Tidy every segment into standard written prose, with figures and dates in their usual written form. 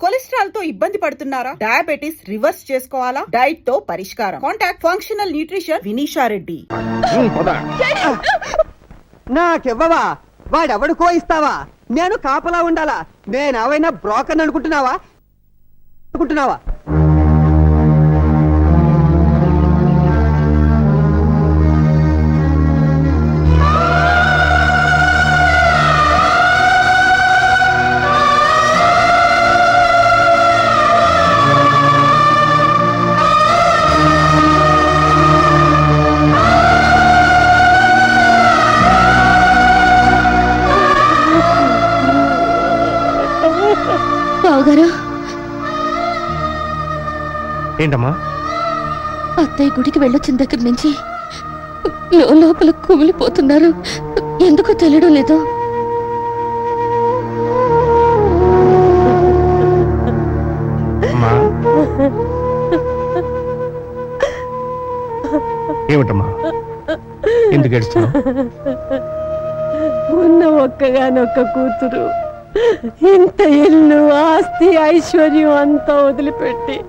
Cholesterol తో ఇబ్బంది పడుతున్నారా? డయాబెటిస్ రివర్స్ చేసుకోవాలా? డైట్ తో పరిష్కారం. Contact functional nutrition Vineesha Reddy. నాకెవ్వవా? వాడెవడుకో ఇస్తావా? నేను కాపలా ఉండాలా? నేనేవైనా బ్రోకర్ అనుకుంటున్నావా? ఏంటమ్మా? అత్తయ్య గుడికి వెళ్ళొచ్చిన దగ్గర నుంచి లోపల కుమిలిపోతున్నారు. ఎందుకో తెలియడం లేదు. ఏమిటమ్మా, ఎందుకు ఏడుస్తున్నావు? ఉన్న ఒక్కగానొక్క కూతురు ఇంత ఇల్లు ఆస్తి ఐశ్వర్యం అంతా వదిలిపెట్టి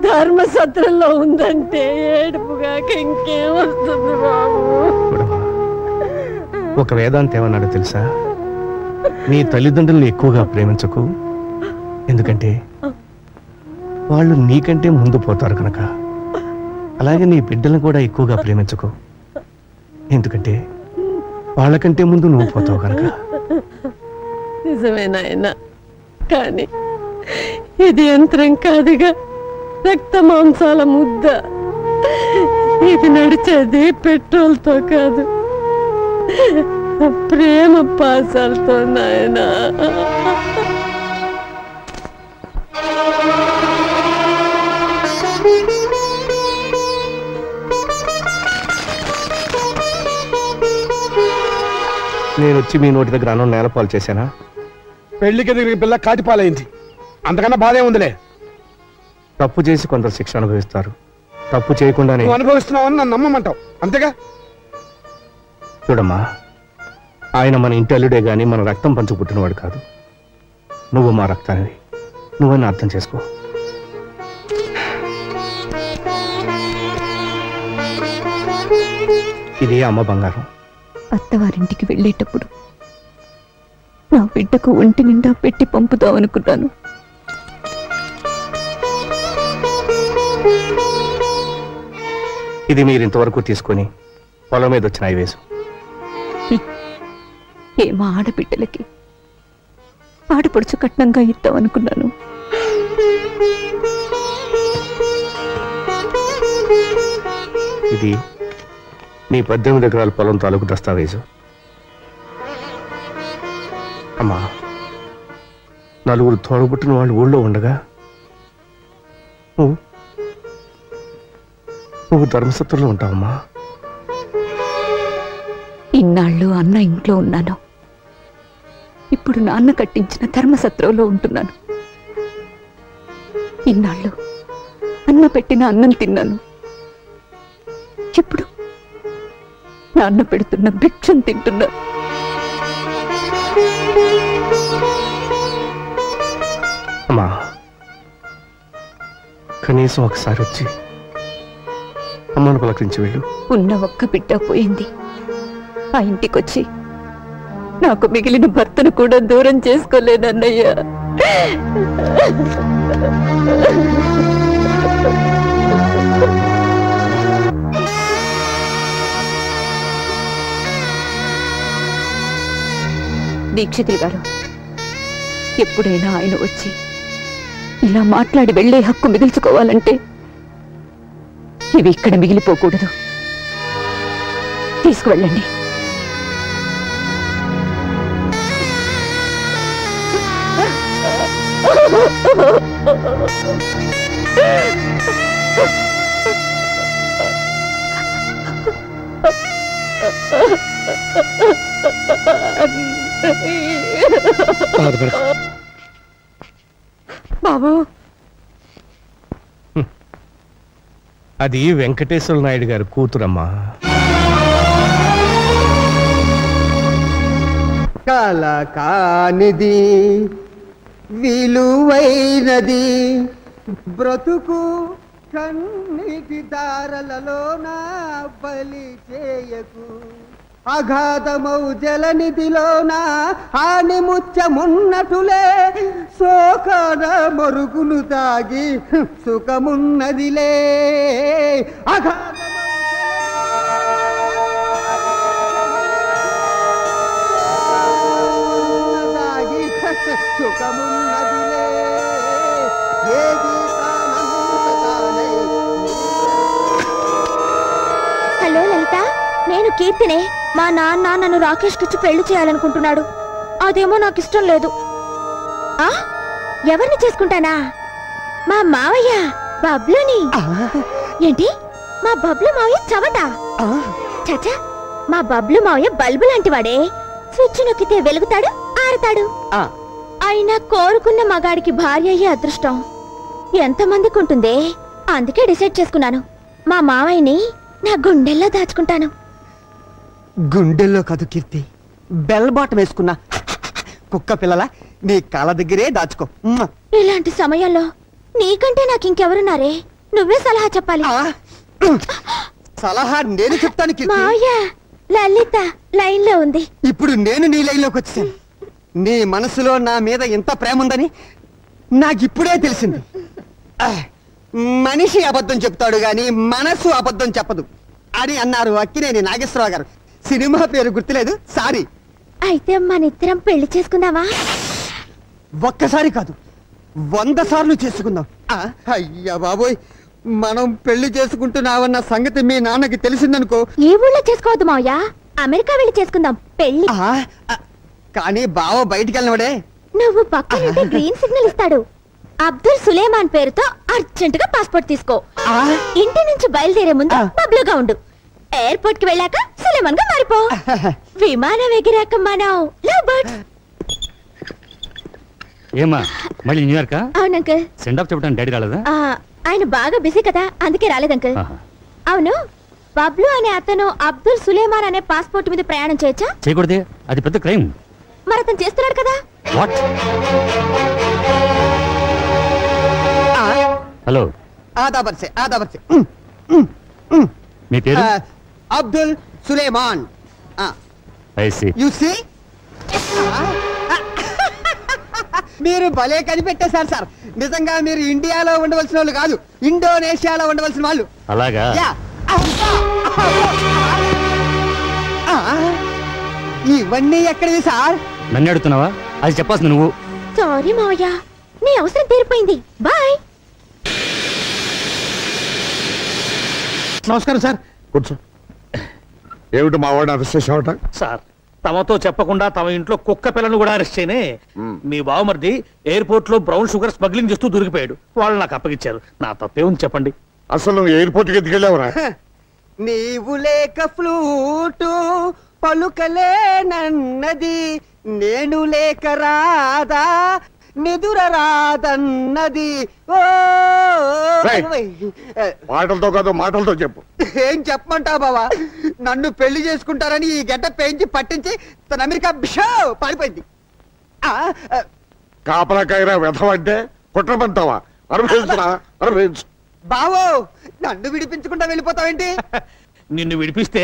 ధర్మసత్రంలో ఉందంటే ఏడుపుగాక ఇంకేం వస్తుంది బాబు? ఒక వేదాంత ఏమన్నాడో తెలుసా? నీ తల్లిదండ్రులను ఎక్కువగా ప్రేమించకు, ఎందుకంటే వాళ్ళు నీకంటే ముందు పోతారు కనుక. అలాగే నీ బిడ్డలను కూడా ఎక్కువగా ప్రేమించకు, ఎందుకంటే వాళ్ళకంటే ముందు నువ్వు పోతావు కనుక. నిజమే నాయనా, కానీ ఇది యంత్రం కాదుగా, రక్త మాంసాల ముద్ద. ఇది నడిచేది పెట్రోల్తో కాదు, ప్రేమ పాసాలతో నాయనా. నేను వచ్చి మీ నోటి దగ్గర అన్నం నేలపాలు చేశానా? పెళ్లికి ఎదిగిన పిల్ల కాటిపాలైంది, అంతకన్నా బాధే ఉందిలే. తప్పు చేసి కొందరు శిక్ష అనుభవిస్తారు, తప్పు చేయకుండానే. నువ్వు అనుభవిస్తున్నావని నన్ను నమ్మమంటావు, అంతేగా? చూడమ్మా, ఆయన మన ఇంటి అల్లుడే గాని మన రక్తం పంచు పుట్టినవాడు కాదు. నువ్వు మా రక్తానివి, నువ్వని అర్థం చేసుకో. ఇదే అమ్మ బంగారం. అత్తవారింటికి వెళ్ళేటప్పుడు నా బిడ్డకు ఒంటి నిండా పెట్టి పంపుదాం అనుకున్నాను. ఇది మీరు ఇంతవరకు తీసుకొని పొలం మీద వచ్చిన ఐవేసు. ఏమా ఆడబిడ్డలకి ఆడపడుచు కట్నంగా ఇద్దాం అనుకున్నాను. ఇది నీ 18 ఎకరాల పొలం తాలూకు దస్తావేజు. అమ్మా, నలుగురు తోడబుట్టిన వాళ్ళు ఊళ్ళో ఉండగా నువ్వు ధర్మసత్రంలో ఉంటావమ్మా. ఇన్నాళ్ళు అన్న ఇంట్లో ఉన్నాను, ఇప్పుడు నాన్న కట్టించిన ధర్మసత్రంలో ఉంటున్నాను. ఇన్నాళ్ళు అన్న పెట్టిన అన్నం తిన్నాను, ఇప్పుడు నాన్న పెడుతున్న భిక్షం తింటున్నా. అమ్మా, కనీసం ఒకసారి వచ్చి అమ్మను పలకరించి వెళ్ళు. ఉన్న ఒక్క బిడ్డ పోయింది, ఆ ఇంటికొచ్చి నాకు మిగిలిన భర్తను కూడా దూరం చేసుకోలేనన్నయ్యా. దీక్షితులు గారు, ఎప్పుడైనా ఆయన వచ్చి ఇలా మాట్లాడి వెళ్లే హక్కు మిగిల్చుకోవాలంటే ఇవి ఇక్కడ మిగిలిపోకూడదు. తీసుకువెళ్ళండి. బాబు, అది వెంకటేశ్వర నాయుడు గారి కూతురమ్మా. కల కానిది విలువైనది బ్రతుకు కన్నీటి దారలలోన బలి చేయకు అగాధమౌ జలనిధిలోన ఆనిముత్యమున్నటులే శోకన మరుగును తాగి సుఖమున్నదిలే తాగి సుఖమున్నదిలే ఏది హలో లలిత, నేను కీర్తినే. మా నాన్న నన్ను రాకేష్ కిచ్చి పెళ్లి చేయాలనుకుంటున్నాడు. అదేమో నాకు ఇష్టం లేదు. ఆ ఎవరిని చేసుకుంటానా? మా మావయ్య బబ్లుని. ఏంటి, మా బబ్లు మావయ్య చవట? చచా, మా బబ్లు మావయ్య బల్బు లాంటి వాడే. స్విచ్ నొక్కితే వెలుగుతాడు, ఆరతాడు. అయినా కోరుకున్న మగాడికి భార్య అయ్యే అదృష్టం ఎంతమందికి ఉంటుందే. అందుకే డిసైడ్ చేసుకున్నాను, మా మావయ్యని నా గుండెల్లో దాచుకుంటాను. గుండెల్లో కాదు కీర్తి, బెల్ బాటం వేసుకున్నా కుక్క పిల్లల నీ కాళ్ళ దగ్గరే దాచుకో. ఇలాంటి సమయంలో నీకంటే నాకు ఇంకెవరున్నారే? నువ్వే సలహా చెప్పాలి. సలహా నేను చెప్తాను కీర్తి. మావయ్య, లలిత లైన్ లో ఉంది. ఇప్పుడు నేను నీ లైన్లోకి వచ్చాను. నీ మనసులో నా మీద ఎంత ప్రేమ ఉందని నాకిప్పుడే తెలిసింది. మనిషి అబద్ధం చెప్తాడు గాని మనసు అబద్ధం చెప్పదు అని అన్నారు అక్కినేని నాగేశ్వరరావు గారు. సినిమా పేరు గుర్తులేదు, సారీ. అయితే మన ఇద్దరం పెళ్లి చేసుకుందామా? ఒక్కసారి కాదు, 100 సార్లు చేసుకుందాం. అయ్యా బాబోయ్, మనం పెళ్లి చేసుకుంటున్నావన్న సంగతి మీ నాన్నకి తెలిసిందనుకో. ఈ ఊళ్ళో చేసుకోవద్దు మావయ్య, అమెరికా వెళ్ళి చేసుకుందాం పెళ్లి. కానీ బావ బయటికి వెళ్ళినవాడే. నువ్వు పక్కన గ్రీన్ సిగ్నల్ ఇస్తాడు. అబ్దుల్ సులేమాన్ పేరుతో అర్జెంట్ గా పాస్పోర్ట్ తీసుకో. ఇంటి నుంచి బయలుదేరే ముందు బబ్లుగా ఉండు. ఎయిర్పోర్ట్ కి వెళ్ళాక సులేమాన్ గా మారిపో. విమానం ఎగిరాక మనం లవ్ బర్డ్స్. ఏమా మళ్ళీ న్యూయార్క్? అవును అంకుల్. సెండ్ ఆఫ్ చెప్పడానికి డాడీ రాలేదా? ఆయన బాగా బిజీ కదా, అందుకే రాలేదు అంకుల్. అవును, బబ్లు అనే అతను అబ్దుల్ సులేమాన్ అనే పాస్పోర్ట్ మీద ప్రయాణం చేయొచ్చా? చేయకూడదే, అది పెద్ద క్రైమ్. మరి అతను చేస్తున్నాడు కదా. వాట్? హలో, ఆదాబర్సే మీ పేరు? Abdul Suleman. I see. You see, మీరు భలే కనిపెట్టేశారు సార్. నిజంగా మీరు ఇండియాలో ఉండవలసిన వాళ్ళు కాదు, ఇండోనేషియాలో ఉండవలసిన వాళ్ళు. అలాగా? ఇవన్నీ ఎక్కడివి సార్? నన్ను అడుగుతున్నావా? అది చెప్పాల్సింది నువ్వు. సారీ మావయ్య, నీ అవసరం తీరిపోయింది. బాయ్. నమస్కారం సార్. కూర్చో. ఏమిటి మా వాడిని అరెస్ట్ చేసావట? సార్, తమతో చెప్పకుండా తమ ఇంట్లో కుక్క పిల్లను కూడా అరెస్ట్ చేయనే. మీ బావమరిది ఎయిర్పోర్ట్ లో బ్రౌన్ షుగర్ స్మగ్లింగ్ చేస్తూ దొరికిపోయాడు. వాళ్ళు నాకు అప్పగించారు. నా తప్పేముంది చెప్పండి. అసలు నువ్వు ఎయిర్పోర్ట్ కి ఎత్తుకెళ్ళావురా? నీవు లేక ఫ్లూటు పలుకలేనన్నది, నేను లేక రాదా నిదుర రాదన్నది. మాటలతో కాదు, మాటలతో చెప్పు. ఏం చెప్పమంటావు బావా? నన్ను పెళ్లి చేసుకుంటారని ఈ గడ్డ పెంచి పట్టించి తన అమెరికా బిషో పారిపోయింది. కాపలాకాయరా వెధవంటే కుట్రమంటావా? అనుభవించురా, అనుభవించు. బావో, నన్ను విడిపించకుండా వెళ్ళిపోతావేంటి? నిన్ను విడిపిస్తే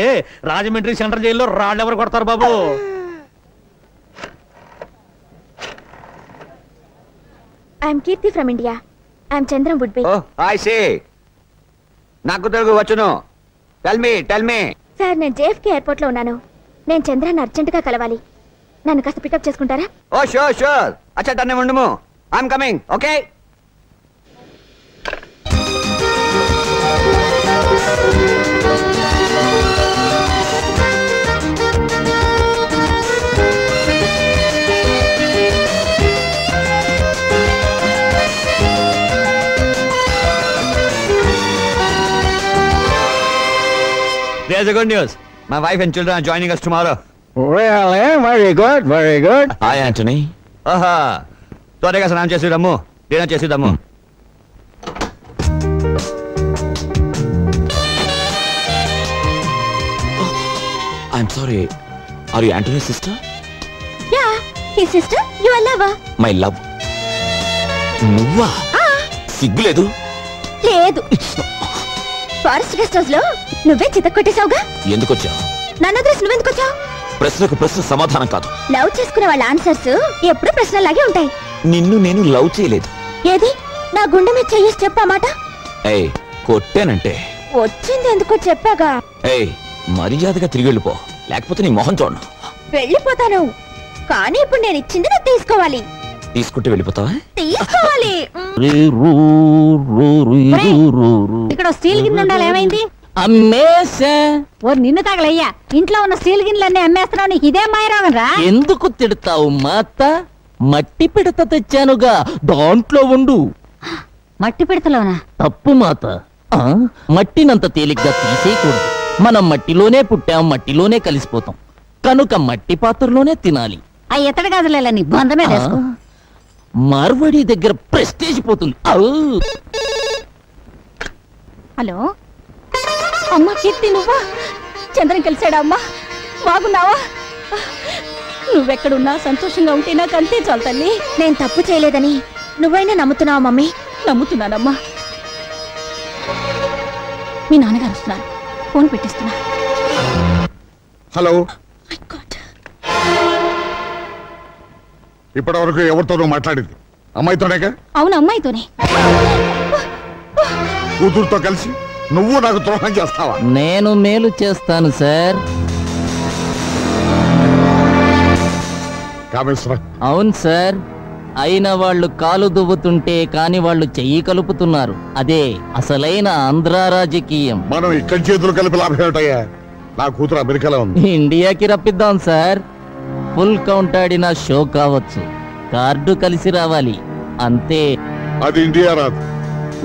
రాజమండ్రి సెంట్రల్ జైల్లో రాళ్ళెవరు కొడతారు బాబు? I'm Keerthi from India. I'm Chandram would be. I see. నాకు తెలుగు వచ్చును. Tell me. సార్, నేను జేఎఫ్కే ఎయిర్పోర్ట్ లో ఉన్నాను. నేను చంద్రాన్ని అర్జెంట్ గా కలవాలి. నన్ను కాస్త పికప్ చేసుకుంటారా? Oh sure. అచ్చా తన్నే ఉండుము. I'm coming. Okay. There's a good news. My wife and children are joining us tomorrow. Really? Very good. Hi, Anthony. Aha. త్వరగా స్నానం చేసిద్దాము, dinner చేసిద్దాము. I'm sorry. Are you Anthony's sister? Yeah, his sister, your lover. My love. నువ్వా? సిగ్గులేదు? లేదు. Forest guest house లో నువ్వే చిత్త కొట్టేశావుగా. ఎందుకొచ్చావు? నన్ను address నువ్వెందుకు వచ్చావు? ప్రశ్నకు ప్రశ్న సమాధానం కాదు. లవ్ చేసుకునే వాళ్ళ ఆన్సర్స్ ఎప్పుడు ప్రశ్నలాగే ఉంటాయి. నిన్ను నేను లవ్ చేయలేదు. ఏది నా గుండె మీద చెయ్యేసి చెప్పామాట. ఏయ్, కొట్టానంటే వచ్చింది ఎందుకో చెప్పాగా. ఏయ్, మర్యాదగా తిరిగి వెళ్ళిపో, లేకపోతే నీ మొహం చూడను. వెళ్ళిపోతాను, కానీ ఇప్పుడు నేను ఇచ్చింది నువ్వు తీసుకోవాలి. తీసుకుంటే వెళ్ళిపోతావా? తీసుకోవాలి. ఇక్కడ స్టీల్ గిన్నె ఉండాలి, ఏమైంది? అమ్మేసా. ఓ నిన్ను తగలయ్యా, ఇంట్లో ఉన్న స్టీల్ గిన్నెలన్నీ అమ్మేస్తున్నావు. నీకు ఇదే మాయరాగం రా. ఎందుకు తిడతావు మాత? మట్టి పిడత తెచ్చానుగా, దాంట్లో ఉండు. మట్టి పెడతలోనా? తప్పు మాత. మట్టినంత తేలిగ్గా తీసేయకూడదు. మనం మట్టిలోనే పుట్టాం, మట్టిలోనే కలిసిపోతాం. కనుక మట్టి పాత్రలోనే తినాలి. ఆ ఎత్తడి గాజులేలా నీ బంధమే వేసుకో. మార్వాడి దగ్గర ప్రెస్టేజ్ పోతుంది. హలో అమ్మా, కీర్తి నువ్వా? చంద్రన్ కలిశాడా అమ్మా? బాగున్నావా? నువ్వెక్కడున్నా సంతోషంగా ఉంటే నాకు అంతే చాలు తల్లి. నేను తప్పు చేయలేదని నువ్వైనా నమ్ముతున్నావా మమ్మీ? నమ్ముతున్నానమ్మా. మీ నాన్నగారు వస్తున్నారు, ఫోన్ పెట్టిస్తున్నా. హలో, ఇప్పటి వరకు ఎవరితోనూ మాట్లాడింది అమ్మాయితోనేగా? అవును, అమ్మాయితోనే. కూతురుతో కలిసి నువ్వు నాకు ద్రోహం చేస్తావా? నేను మేలు చేస్తాను సార్. కామేశ్వర. అవును సార్. అయిన వాళ్ళు కాలు దువ్వుతుంటే కాని వాళ్ళు చెయ్యి కలుపుతున్నారు. అదే అసలైన ఆంధ్ర రాజకీయం. మనం ఇక్కడ చేతులు కలిపి లాభం ఏమిటయ్యా? నా కూతురు అమెరికాలో ఉంది. ఇండియాకి రప్పిద్దాం సార్. ఫుల్ కౌంట్ ఆడిన షో కావచ్చు, కార్డు కలిసి రావాలి అంతే. అది ఇండియా రాదు,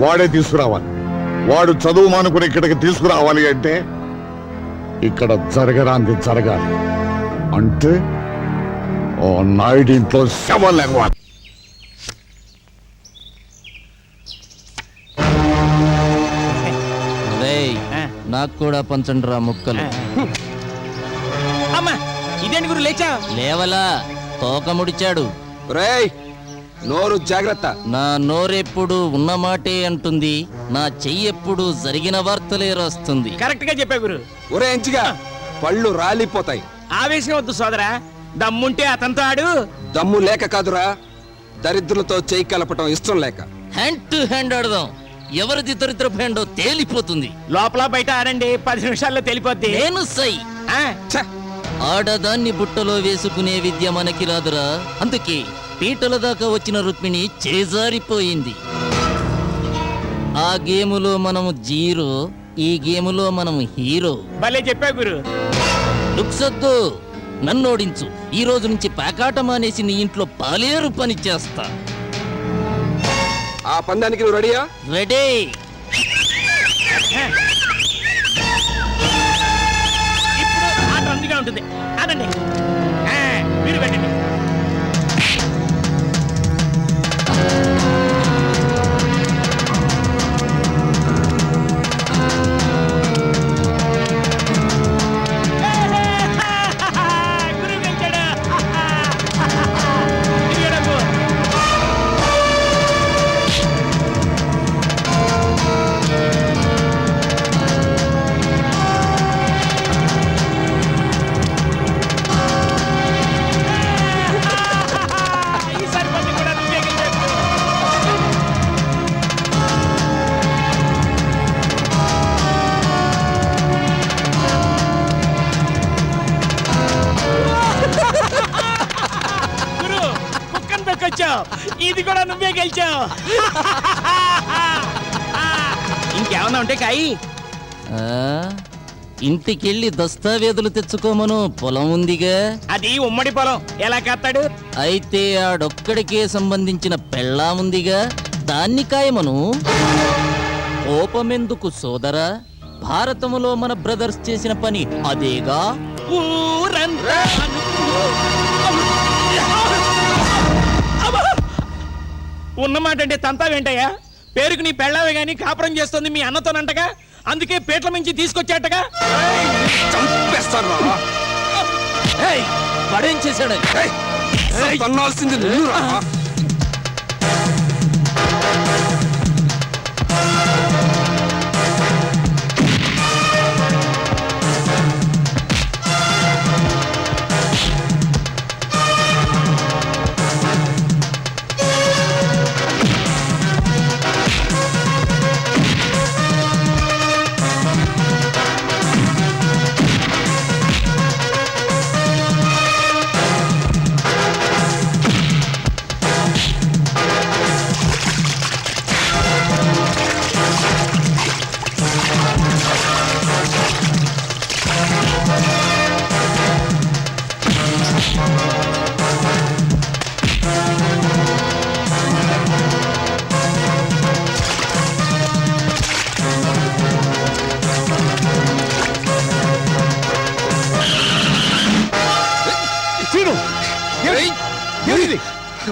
వాడే తీసుకురావాలి. వాడు చదువు మానుకుని ఇక్కడికి తీసుకురావాలి అంటే ఇక్కడ జరగరాంది జరగాలి. అంటే ఓ నాయుడు ఇంట్లో శవం లేవాలి. నాకు కూడా పంచండి రా ముక్కలు. ఇదేంటి గురు లేచా? లేవలా, తోక ముడిచాడు. నోరు జాగ్రత్త. నా నోరెప్పుడు ఉన్నమాటే అంటుంది, నా చెయ్యి ఎప్పుడు జరిగిన వార్తలే రాస్తుంది. కరెక్ట్ గా చెప్పా గురు. ఒరే ఎంచిగా, పళ్ళు రాలిపోతాయి. ఆవేశం వద్దు సోదరా, దమ్ముంటే అతనితో ఆడు. దమ్ము లేక కాదురా, దరిద్రులతో చేయి కలపటం ఇష్టం లేక. హ్యాండ్ టు హ్యాండ్ ఆడదాం. ఎవరిది దరిద్ర హ్యాండో తేలిపోతుంది. లోపల బయట ఆడండి, 10 నిమిషాల్లో తెలిపోద్ది. నేను సై. ఆడదాన్ని బుట్టలో వేసుకునే విద్య మనకి రాదురా. అందుకే పీటల దాకా వచ్చిన రుక్మిణి చేజారిపోయింది. ఆ గేములో మనం జీరో, ఈ గేములో మనం హీరో. భలే చెప్పా గురు. లుక్సొద్దు, నన్నోడించు. ఈ రోజు నుంచి పేకాట మానేసి నీ ఇంట్లో పాలేరు పని చేస్తా. ఆ పందానికి నువ్వు రెడీయా? రెడీ. ఇప్పుడు ఆట అందుగా ఉంటుంది. ఆడండి, మీరు పెట్టండి. ఇది కూడా నువ్వే గెలిచావు. ఇంకేమన్నా ఉంటే కాయి. ఇంటికెళ్ళి దస్తావేజులు తెచ్చుకోమను. పొలం ఉందిగా. అది ఉమ్మడి పొలం, ఎలా కాస్తాడు? అయితే ఆడొక్కడికే సంబంధించిన పెళ్ళాం ఉందిగా, దాన్ని కాయమను. కోపమెందుకు సోదరా? భారతములో మన బ్రదర్స్ చేసిన పని అదేగా. ఉన్నమాట అంటే తంతావేంటయ్యా? పేరుకు నీ పెళ్ళావే గాని కాపురం చేస్తుంది మీ అన్నతోనంటగా, అందుకే పేట్ల మించి తీసుకొచ్చాటగా. పడేం చేశాడు?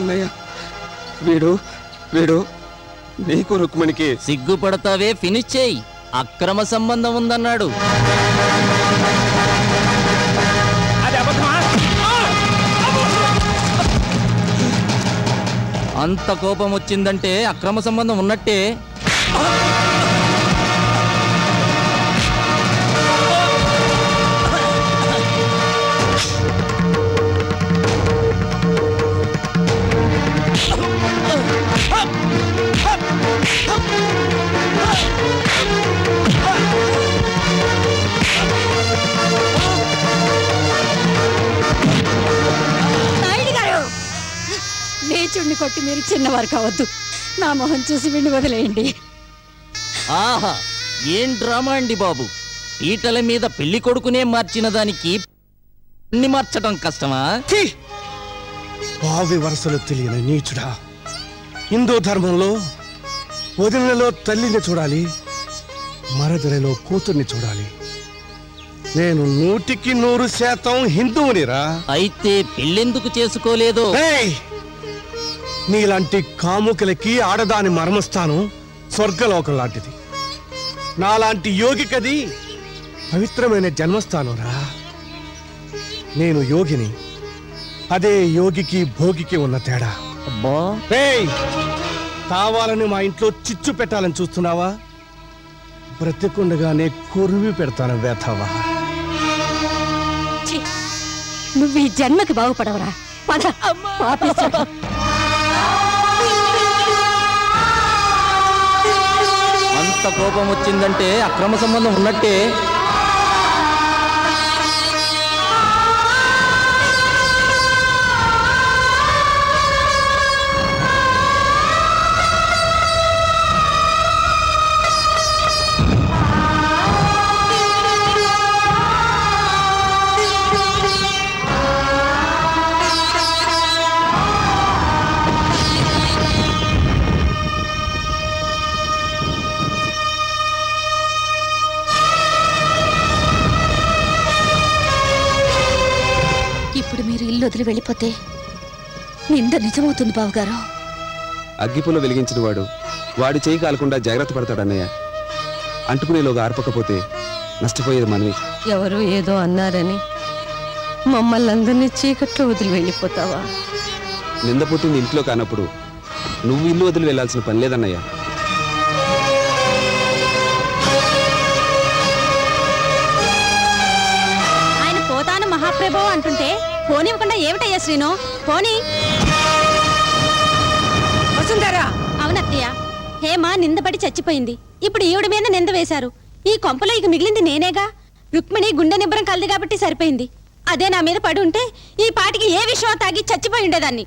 అన్నయ్య వీడు వీడు నీకు రుక్మిణికి సిగ్గుపడతావే, ఫినిష్ చేయి. అక్రమ సంబంధం ఉందన్నాడు. అంత కోపం వచ్చిందంటే అక్రమ సంబంధం ఉన్నట్టే. నీచుడిని కొట్టి మీరు చిన్నవారు కావద్దు. నా మొహం చూసి విండి వదిలేయండి. ఆహా, ఏం డ్రామా అండి బాబు. ఈటల మీద పెళ్లి కొడుకునే మార్చిన దానికి మార్చడం కష్టమా? బావి వరసలు తెలియని నీచుడా. హిందూ ధర్మంలో వదినలో తల్లిని చూడాలి, మరదలిలో కూతుర్ని చూడాలి. నేను 100% హిందువునిరా. అయితే పెళ్ళెందుకు చేసుకోలేదో? నీలాంటి కాముకలకి ఆడదాని మర్మస్థానం స్వర్గలోకం లాంటిది. నాలాంటి యోగికది పవిత్రమైన జన్మస్థానం రా. నేను యోగిని, అదే యోగికి భోగికి ఉన్న తేడా. కావాలని మా ఇంట్లో చిచ్చు పెట్టాలని చూస్తున్నావా? బ్రతికుండగానే కొరువి పెడతాను వేతావా. నువ్వు ఈ జన్మకి బాగుపడవరా. పద పాపిస్తాడు. అంత కోపం వచ్చిందంటే అక్రమ సంబంధం ఉన్నట్టే. ఇప్పుడు మీరు ఇల్లు వదిలి వెళ్ళిపోతే నింద నిజమవుతుంది బావగారు. అగ్గిపుల్ల వెలిగించిన వాడు వాడి చేయి కాలకుండా జాగ్రత్త పడతాడన్నయ్య. అంటుకునేలోగా ఆర్పకపోతే నష్టపోయేది మనవి. ఎవరు ఏదో అన్నారని మమ్మల్ని అందరినీ చీకట్లో వదిలి వెళ్ళిపోతావా? నిందపోతుంది ఇంట్లో కానప్పుడు నువ్వు ఇల్లు వదిలి వెళ్లాల్సిన పని లేదన్నయ్య. ఆయన పోతాను మహాప్రభు అంటుంటే పోనివ్వకుండా ఏమిటయ్యా శ్రీను? పోనీ. వసుంధరా. అవునత్తయ్య, హేమ నిందపడి చచ్చిపోయింది. ఇప్పుడు ఈవిడ మీద నింద వేశారు. ఈ కొంపలో ఇక మిగిలింది నేనేగా. రుక్మిణి గుండె నిబ్బరం కలదు కాబట్టి సరిపోయింది. అదే నా మీద పడి ఉంటే ఈ పాటికి ఏ విషయం తాగి చచ్చిపోయి ఉండేదాన్ని.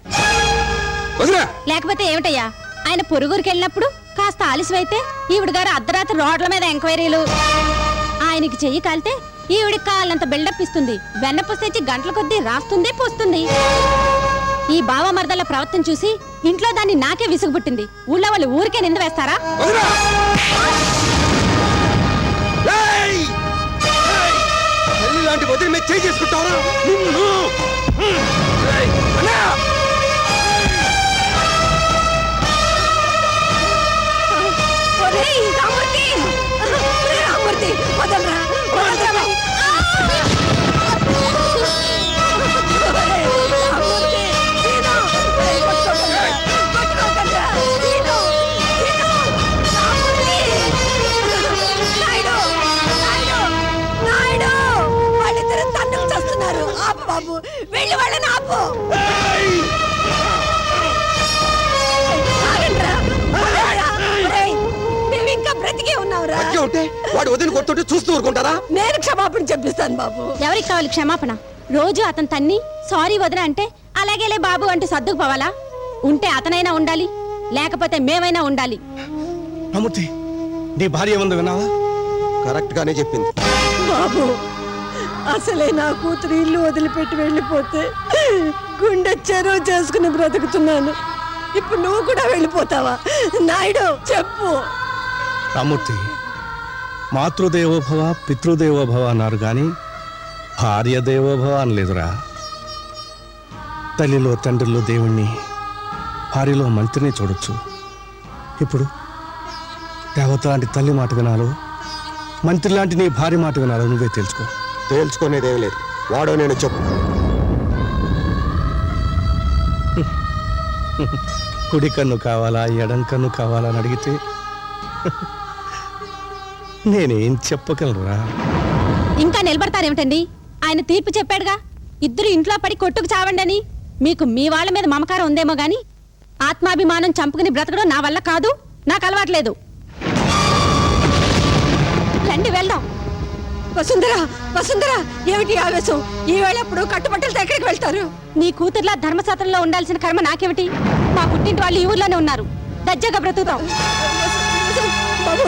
లేకపోతే ఏమిటయ్యా, ఆయన పొరుగురికి వెళ్ళినప్పుడు కాస్త ఆలస్యమైతే ఈవిడ గారు అర్ధరాత్రి రోడ్ల మీద ఎంక్వైరీలు. ఆయనకి చెయ్యి కాలితే ఈవిడికి కాళ్ళంత బిల్డప్ ఇస్తుంది. వెన్నపూస తెచ్చి గంటల కొద్దీ రాస్తుంది పోస్తుంది. ఈ బావ మరదల ప్రవర్తన చూసి ఇంట్లో దాన్ని నాకే విసుగు పుట్టింది. ఊళ్ళో వాళ్ళు ఊరికే నింద వేస్తారా? బాబు వెళ్ళి వాళ్ళని ఆపు. ఇంకా బ్రతికే ఉన్నావురా. వాడు వదిలి కొడుతుంటే చూస్తూ ఊరుకుంటారా? నేను క్షమాపణ చెప్పిస్తాను బాబు. ఎవరికి కావాలి క్షమాపణ? రోజు అతను తన్ని సారీ వదిన అంటే అలాగేలే బాబు అంటే సర్దుకుపోవాలా? ఉంటే అతనైనా ఉండాలి, లేకపోతే మేమైనా ఉండాలి. రామూర్తి, నీ భార్య ఏముంది విన్నావా? కరెక్ట్ గానే చెప్పింది బాబు. అసలే నా కూతురు ఇల్లు వదిలిపెట్టి వెళ్ళిపోతే గుండె చెరువు చేసుకుని బ్రతుకుతున్నాను. ఇప్పుడు నువ్వు కూడా వెళ్ళిపోతావా? నాయుడు చెప్పు. రామూర్తి, మాతృదేవోభవ పితృదేవోభవ అన్నారు కానీ భార్య దేవోభవ అనలేదురా. తల్లిలో తండ్రిలో దేవుణ్ణి భార్యలో మంత్రిని చూడొచ్చు. ఇప్పుడు దేవత లాంటి తల్లి మాట వినాలో, మంత్రి లాంటి నీ భార్య మాట వినాలో నువ్వే తెలుసుకో. తేల్చుకునేదేం లేదు. వాడో నేను చెప్పు. కుడి కన్ను కావాలా, ఎడం కన్ను కావాలా అని అడిగితే నేనేం చెప్పగలరా? ఇంకా నిలబడతారేమిటండి? ఆయన తీర్పు చెప్పాడుగా, ఇద్దరు ఇంట్లో పడి కొట్టుకు చావండి అని. మీకు మీ వాళ్ళ మీద మమకారం ఉందేమో గాని ఆత్మాభిమానం చంపుకుని బ్రతకడం నా వల్ల కాదు, నాకు అలవాట్లేదు. రండి వెళ్దాం. వసుంధర, వసుంధర, ఏమిటి ఆవేశం? ఈ వేళప్పుడు కట్టుబట్టలతో ఎక్కడికి వెళ్తారు? నీ కూతుర్లా ధర్మశాస్త్రంలో ఉండాల్సిన కర్మ నాకేమిటి? మా పుట్టింటి వాళ్ళు ఈ ఊర్లోనే ఉన్నారు, దజ్జగా బ్రతుకుతాం. బాబు,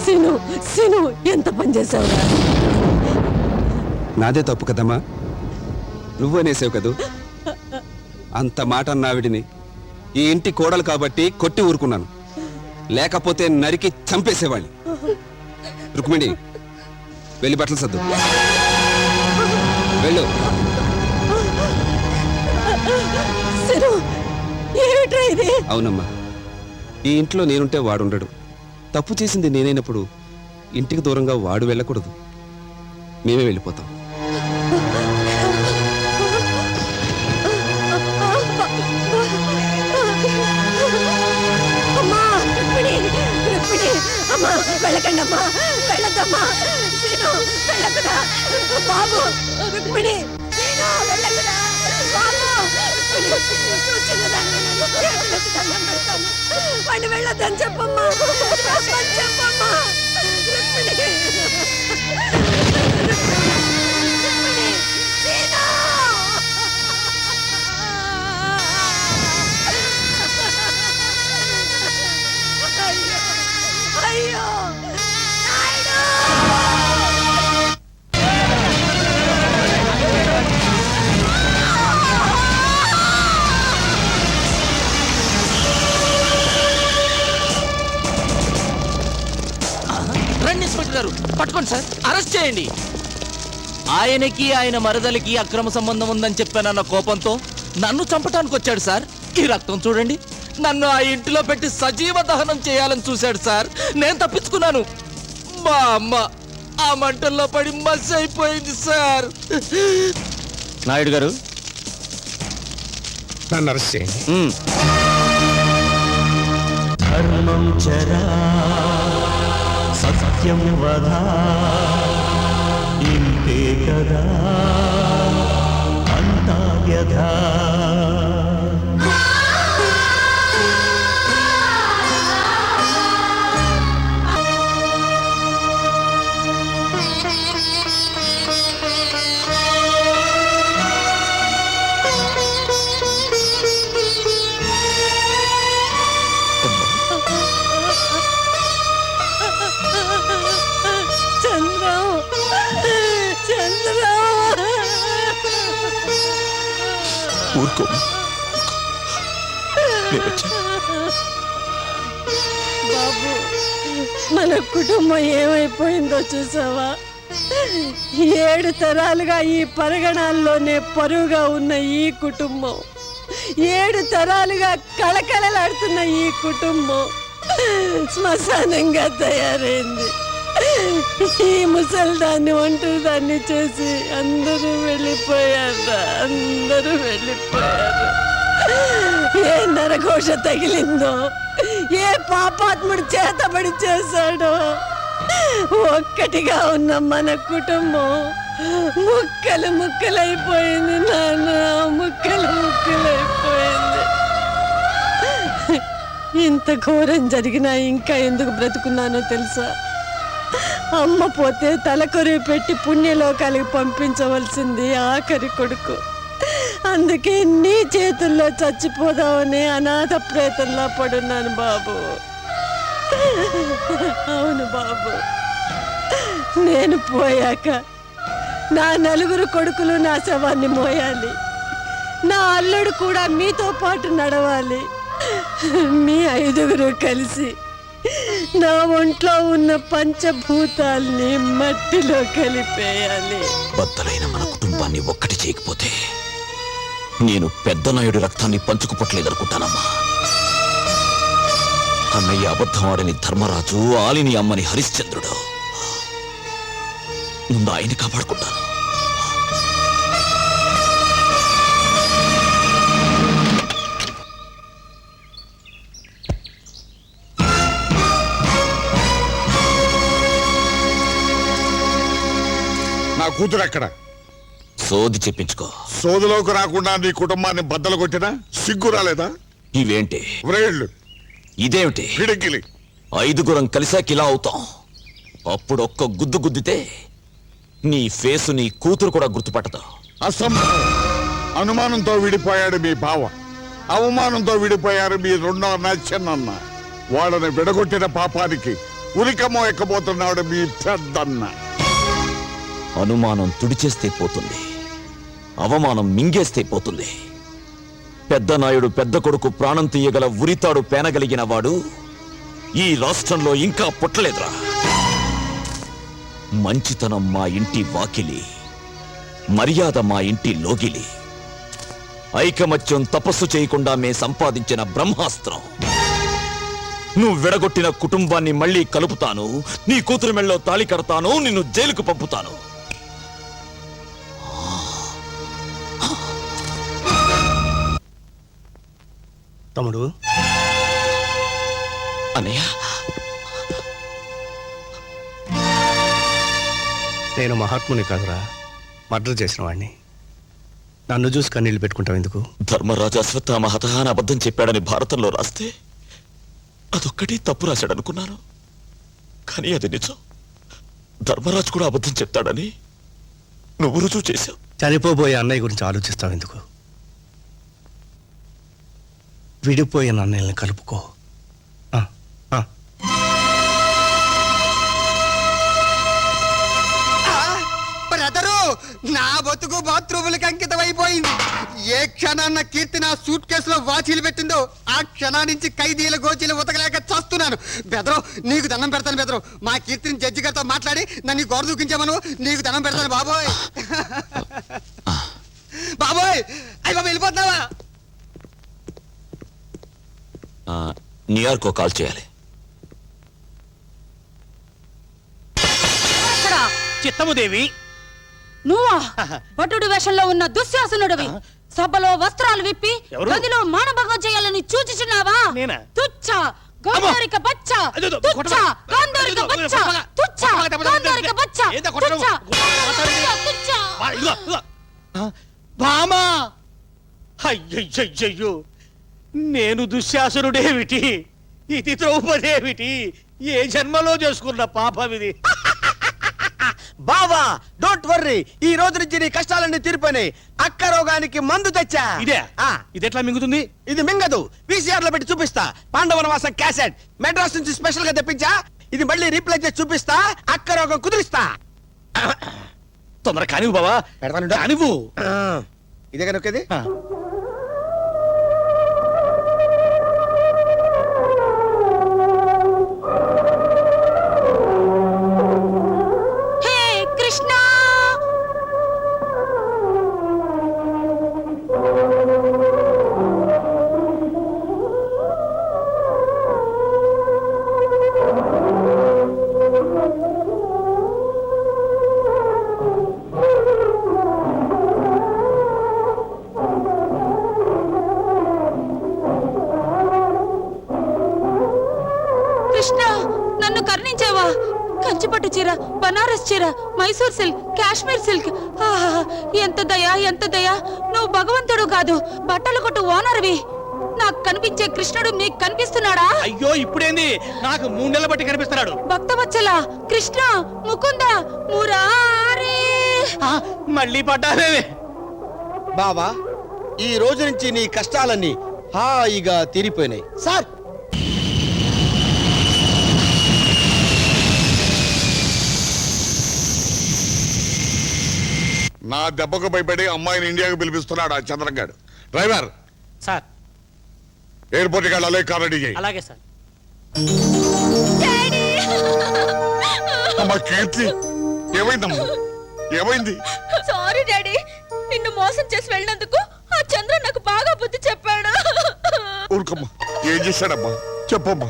సీను, సీను, ఎంత పని చేసావురా? నాదే తప్పు కదమ్మా, నువ్వు అనేసావు కదూ. అంత మాట అన్నావిడిని ఈ ఇంటి కోడలు కాబట్టి కొట్టి ఊరుకున్నాను, లేకపోతే నరికి చంపేసేవాళ్ళి. రుక్మిణి, వెళ్ళి బట్టలు సర్దు, వెళ్ళు. అవునమ్మా, ఈ ఇంట్లో నేనుంటే వాడుండడు. తప్పు చేసింది నేనైనప్పుడు ఇంటికి దూరంగా వాడు వెళ్ళకూడదు. మేమే వెళ్ళిపోతాం. వెళ్ళకండి అమ్మా, వెళ్ళద్దమ్మా. సీను, వెళ్ళకురా బాబు. రుక్మిణి, సీను, వెళ్ళకురా బాబు. వాడిని వెళ్ళొద్దని చెప్పమ్మా, చెప్పమ్మా. రుక్మిణి, అయ్యో రండి ఇన్స్పెక్టర్ గారు, పట్టుకోండి సార్, అరెస్ట్ చేయండి. ఆయనకి ఆయన మరదలికి అక్రమ సంబంధం ఉందని చెప్పానన్న కోపంతో నన్ను చంపటానికి వచ్చాడు సార్. ఈ రక్తం చూడండి, నన్ను ఆ ఇంటిలో పెట్టి సజీవ దహనం చేయాలని చూశాడు సార్. నేను తప్పించుకున్నాను. మా అమ్మ ఆ మంటల్లో పడి మసి అయిపోయింది సార్. నాయుడు గారు, నన్ను అరెస్ట్ చేయండి. ధర్మం చరా సత్యం వదా, ఇంతే కదా అంతా వ్యధా. ఊరుకో, బాబు, మన కుటుంబం ఏమైపోయిందో చూసావా? 7 తరాలుగా ఈ పరగణాల్లోనే పరువుగా ఉన్న ఈ కుటుంబం, 7 తరాలుగా కళకళలాడుతున్న ఈ కుటుంబం శ్మశానంగా తయారైంది. ఈ ముసల్దాన్ని ఒంటరి దాన్ని చేసి అందరూ వెళ్ళిపోయారు, అందరూ వెళ్ళిపోయారు. ఏ నరఘోష తగిలిందో, ఏ పాపాత్ముడు చేతబడి చేశాడో, ఒక్కటిగా ఉన్న మన కుటుంబం ముక్కలు ముక్కలైపోయింది నాన్న, ముక్కలు ముక్కలైపోయింది. ఇంత ఘోరం జరిగినా ఇంకా ఎందుకు బ్రతుకున్నానో తెలుసా? అమ్మ పోతే తలకొరివి పెట్టి పుణ్యలోకాలకు పంపించవలసింది ఆఖరి కొడుకు. అందుకే నీ చేతుల్లో చచ్చిపోదామని అనాథ ప్రేతంలా పడున్నాను బాబు. అవును బాబు, నేను పోయాక నా 4 కొడుకులు నా శవాన్ని మోయాలి. నా అల్లుడు కూడా మీతో పాటు నడవాలి. మీ 5గురు కలిసి నా ఒంట్లో ఉన్న పంచభూతాల్ని మట్టిలో కలిపేయాలి. బద్దలైన మన కుటుంబాన్ని ఒక్కటి చేయకపోతే నేను పెద్ద నాయుడు రక్తాన్ని పంచుకుపట్టలేదనుకుంటానమ్మా. అన్నయ్య అబద్ధం ఆడని ధర్మరాజు, ఆలిని అమ్మని హరిశ్చంద్రుడు. ముందు ఆయన్ని కాపాడుకుంటాను. నా కూతురు ఎక్కడ? సోది చెప్పించుకో. సోదులోకి రాకుండా నీ కుటుంబాన్ని బద్దలు కొట్టినా సిగ్గు రాలేదా? ఇవేంటి? వ్రేళ్ళు. ఇదేమిటి? పిడికిలి. 5గురం కలిసాక ఇలా అవుతాం. అప్పుడు ఒక్క గుద్దు గుద్దితే నీ ఫేసు నీ కూతురు కూడా గుర్తుపట్టదు. అసంభవం. అనుమానంతో విడిపోయాడు మీ బావ, అవమానంతో విడిపోయారు మీ రెండో నచ్చనన్న. వాళ్ళని విడగొట్టిన పాపానికి ఉరికమో ఎక్కబోతున్నాడు మీ పెద్దన్న. అనుమానం తుడిచేస్తే పోతుంది, అవమానం మింగేస్తే పోతుంది. పెద్ద నాయుడు పెద్ద కొడుకు ప్రాణం తీయగల ఉరితాడు పేనగలిగిన వాడు ఈ రాష్ట్రంలో ఇంకా పుట్టలేదురా. మంచితనం మా ఇంటి వాకిలి, మర్యాద మా ఇంటి లోగిలి, ఐకమత్యం తపస్సు చేయకుండా మే సంపాదించిన బ్రహ్మాస్త్రం. నువ్వు విడగొట్టిన కుటుంబాన్ని మళ్ళీ కలుపుతాను, నీ కూతురు మెళ్ళలో తాళి కడతాను, నిన్ను జైలుకు పంపుతాను. తమ్ముడు, అన్నయ్య, నేను మహాత్ముని కాదురా, మర్డర్ చేసిన వాడిని. నన్ను చూసి కన్నీళ్లు పెట్టుకుంటావు ఎందుకు? ధర్మరాజు అశ్వత్థామ హతః అని అబద్ధం చెప్పాడని భారతంలో రాస్తే అదొక్కటి తప్పు రాశాడనుకున్నాను. కానీ అది నిజం. ధర్మరాజు కూడా అబద్ధం చెప్తాడని నువ్వు రుజువు చేశావు. చనిపోబోయే అన్నయ్య గురించి ఆలోచిస్తావు ఎందుకు? విడిపోయిన అన్నయ్యని కలుపుకో. బ్రదరు, నా బతుకు బాత్రూములకి అంకితం అయిపోయింది. ఏ క్షణాన్న కీర్తి నా సూట్ కేసులో వాచీలు పెట్టిందో ఆ క్షణాన్నించి ఖైదీల గోచీలు ఉతకలేక చస్తున్నాను. బెదరు, నీకు దండం పెడతాను బెదరు. మా కీర్తిని జడ్జి గారితో మాట్లాడి నన్ను గోడ దూకించామను. నీకు దండం పెడతాను బాబోయ్. బాబోయ్, అయ్యి బాబు వెళ్ళిపోతున్నావా? న్యూయార్క్ కాల్ చేయాలి. చిత్తముదేవి, నువ్వా? భటుడి వేషంలో ఉన్న దుశ్శాసనుడివి. సభలో వస్త్రాలు విప్పి గదిలో మానభంగం చేయాలని సూచించున్నావా? తుచ్చ గోందరిక బచ్చ, తుచ్చ గోందరిక బచ్చ, తుచ్చ గోందరిక బచ్చ, తుచ్చ. భామా, అయ్యయ్యయ్యో, నేను దుశ్శాసనుడేమిటి, ఇది ద్రౌపదేమిటి? ఏ జన్మలో చేసుకున్న పాపం ఇది. బావా, డోంట్ వర్రీ, ఈ రోజు నుంచి నీ కష్టాలన్నీ తీరిపోయినాయి. అక్క రోగానికి మందు తెచ్చా. ఇదే ఇది ఎట్లా మింగుతుంది? ఇది మింగదు, VCR లో పెట్టి చూపిస్తా. పాండవనవాసం క్యాసెట్ మెడ్రాస్ నుంచి స్పెషల్ గా తెప్పించా. ఇది మళ్ళీ రీప్లే చేసి చూపిస్తా. అక్క రోగం కుదిరిస్తా. తొందర కానివ్వు బావా, కానివ్వు. ఇదే కనుకది. నన్ను కరుణించావా? కంచిపట్టు చీర, బనారస్ చీర, మైసూర్ సిల్క్, కాశ్మీర్ సిల్క్. ఎంత దయా, ఎంత దయా. నువ్వు భగవంతుడు కాదు, బట్టల కొట్టు ఓనర్వి. నాకు కనిపించే కృష్ణుడు నీకు కనిపిస్తున్నాడా? అయ్యో, ఇప్పుడేంది? నాకు 3 నెలల బట్టి కనిపిస్తున్నాడు. భక్తవత్సల, కృష్ణ, ముకుంద, మురారి. మళ్ళీ పడ్డావే. బావా, ఈ రోజు నుంచి నీ కష్టాలన్నీ హాయిగా తీరిపోయినాయి. సార్, నా దెబ్బకు భయపడి అమ్మాయిని ఇండియాకు పిలిపిస్తున్నాడు ఆ చంద్రంగాడు. డ్రైవర్ సార్, ఎయిర్పోర్ట్కి వెళ్ళాలి, కార్ రెడీ చేయి. అలాగే సార్. అమ్మా కీర్తి, ఏమైందమ్మా? ఏమైంది? సారీ డాడీ, నిన్ను మోసం చేసి వెళ్ళినందుకు ఆ చంద్ర నాకు బాగా బుద్ధి చెప్పాడు. ఊరుకమ్మా, ఏం చేశాడమ్మా చెప్పమ్మా.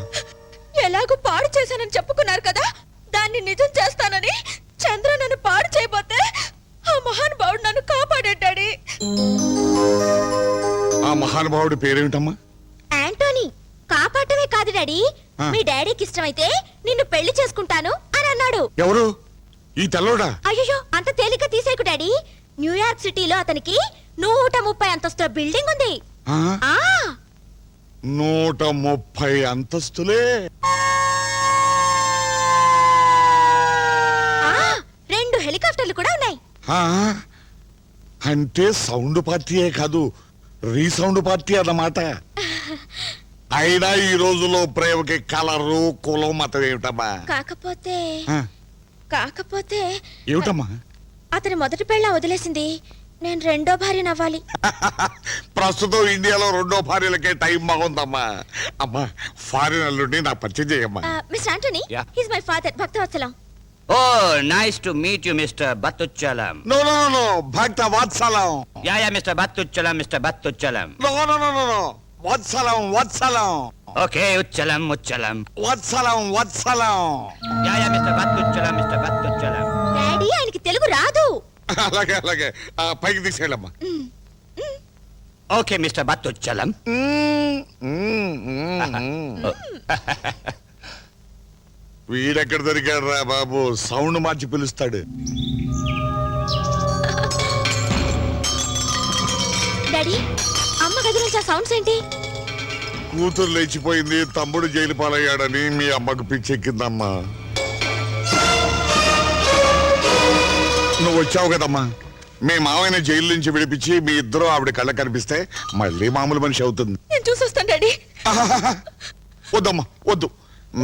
ఎలాగో పాడు చేశానని చెప్పుకున్నారు కదా, దాన్ని నిజం చేస్తానని చంద్ర నన్ను పాడు చేయబోతే ఆ మహానుభావుడు నన్ను కాపాడేటాడి. ఆ మహానుభావుడి పేరేమిటమ్మా? యాంటోనీ. కాపాడటమే కాదు డాడీ, మీ డాడీకి ఇష్టమైతే నిన్ను పెళ్లి చేసుకుంటాను అని అన్నాడు. ఎవరు? ఈ తెల్లోడా? అయ్యో, అంత తేలిక తీసేకు డాడీ. న్యూయార్క్ సిటీలో అతనికి 130 అంతస్తుల బిల్డింగ్ ఉంది. ఆ? ఆ 130 అంతస్తులే. 2 హెలికాప్టర్లు కూడా ఉన్నాయి. ఆ? అంటే సౌండ్ పార్టీయే కాదు, రీసౌండ్ పార్టీ అన్నమాట. అయినా ఈ రోజులో ప్రేమకి కలరు కులం మతం ఏమిటమ్మా? కాకపోతే ఆ, కాకపోతే ఏమిటమ్మా? అతని మొదటి పెళ్ళ వదిలేసింది, నేను రెండో భార్యను అవ్వాలి. ప్రస్తుతం ఇండియాలో 2వ భార్యలకే టైం బాగుందమ్మా. అమ్మా, ఫారిన్ అల్లుడిని నాకు పరిచయం చేయమ్మా. Mister Antony, he's my father, Bhaktavatsalam. Oh, nice to meet you, Mr. Battuchalam. No no no no, Bhakta Vatsalam. Yeah, Mr. Battuchalam, Mr. Battuchalam. No no no no no, Vatsalam Vatsalam. Okay, Uchalam, Uchalam. Vatsalam Vatsalam. Yeah, Mr. Battuchalam, Mr. Battuchalam. Daddy, ఆయనకి తెలుగు రాదు. అలాగే అలాగే, పైకి తీసుకెళ్ళమ్మా. Okay, Mr. Battuchalam. వీడెక్కడ దొరికాడు రా బాబు, sound మార్చి పిలుస్తాడు. Daddy, అమ్మ గది నుంచి ఆ సౌండ్స్ ఏంటి? కూతురు లేచిపోయింది, తమ్ముడు జైలు పాలయ్యాడని మీ అమ్మకు పిచ్చెక్కిందమ్మా. నువ్వు వచ్చావు కదమ్మా, మీ మావయ్యని జైలు నుంచి విడిపించి మీ ఇద్దరు ఆవిడ కళ్ళ కనిపిస్తే మళ్ళీ మామూలు మనిషి అవుతుంది. నేను చూసొస్తాను డాడీ. వద్దమ్మా వద్దు,